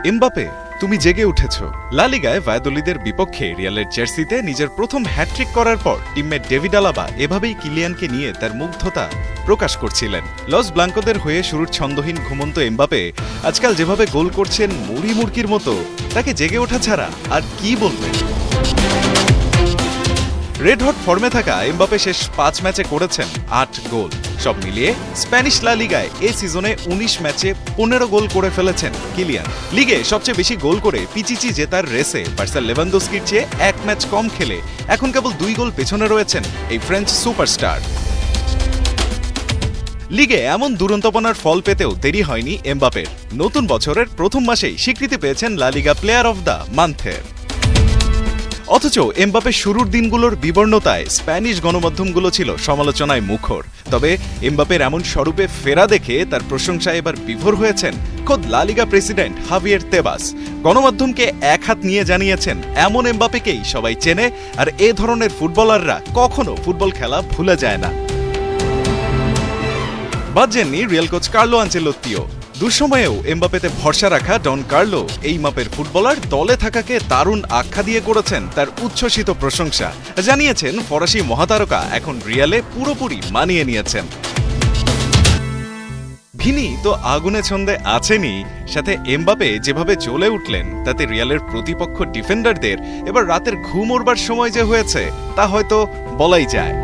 Mbappe, তুমি জেগে উঠেছো। লা লিগায় ভায়াদোলিদের বিপক্ষে রিয়ালের জার্সিতে নিজের প্রথম হ্যাট্রিক করার পর টিমমেট ডেভিড আলাবা এভাবেই কিলিয়ানকে নিয়ে তার মুগ্ধতা প্রকাশ করছিলেন। লস ব্লাঙ্কোদের হয়ে শুরুর ছন্দহীন ঘুমন্ত এমবাপে আজকাল যেভাবে গোল করছেন মুড়ি মুড়কির মতো, তাকে জেগে ওঠা ছাড়া আর কি বলবেন। রেড হট ফর্মে থাকা এমবাপে শেষ 5 ম্যাচে করেছেন 8 গোল। সব মিলিয়ে স্প্যানিশ লা লিগায় এই সিজনে 19 ম্যাচে 15 গোল করে ফেলেছেন কিলিয়ান। লিগে সবচেয়ে বেশি গোল করে পিচিচি জেতার রেসে বার্সা লেভানদোস্কির চেয়ে 1 ম্যাচ কম খেলে এখন কেবল 2 গোল পেছনে রয়েছেন এই ফ্রেঞ্চ সুপারস্টার। লিগে এমন দুরন্তপনার ফল পেতেও দেরি হয়নি এমবাপের। নতুন বছরের প্রথম মাসেই স্বীকৃতি পেয়েছেন লা লিগা প্লেয়ার অফ দ্য মান্থের। অথচ এমবাপে শুরুর দিনগুলোর বিবর্ণতায় স্প্যানিশ গণমাধ্যমগুলো ছিল সমালোচনায় মুখর। তবে এমবাপের এমন স্বরূপে ফেরা দেখে তার প্রশংসায় এবার বিভোর হয়েছেন খোদ লা লিগা প্রেসিডেন্ট হাভিয়ের তেবাস। গণমাধ্যমকে এক হাত নিয়ে জানিয়েছেন এমন এমবাপেকেই সবাই চেনে, আর এ ধরনের ফুটবলাররা কখনো ফুটবল খেলা ভুলে যায় না। বাদ যাননি রিয়াল কোচ কার্লো আনচেলোত্তিও। দুঃসময়েও এমবাপেতে ভরসা রাখা ডন কার্লো এই মাপের ফুটবলার দলে থাকাকে দারুণ আখ্যা দিয়ে করেছেন তার উচ্ছ্বসিত প্রশংসা। জানিয়েছেন ফরাসি মহাতারকা এখন রিয়ালে পুরোপুরি মানিয়ে নিয়েছেন। ভিনি তো আগুনে ছন্দে আছেনই, সাথে এমবাপে যেভাবে জ্বলে উঠলেন তাতে রিয়ালের প্রতিপক্ষ ডিফেন্ডারদের এবার রাতের ঘুম উড়বার সময় যে হয়েছে তা হয়তো বলাই যায়।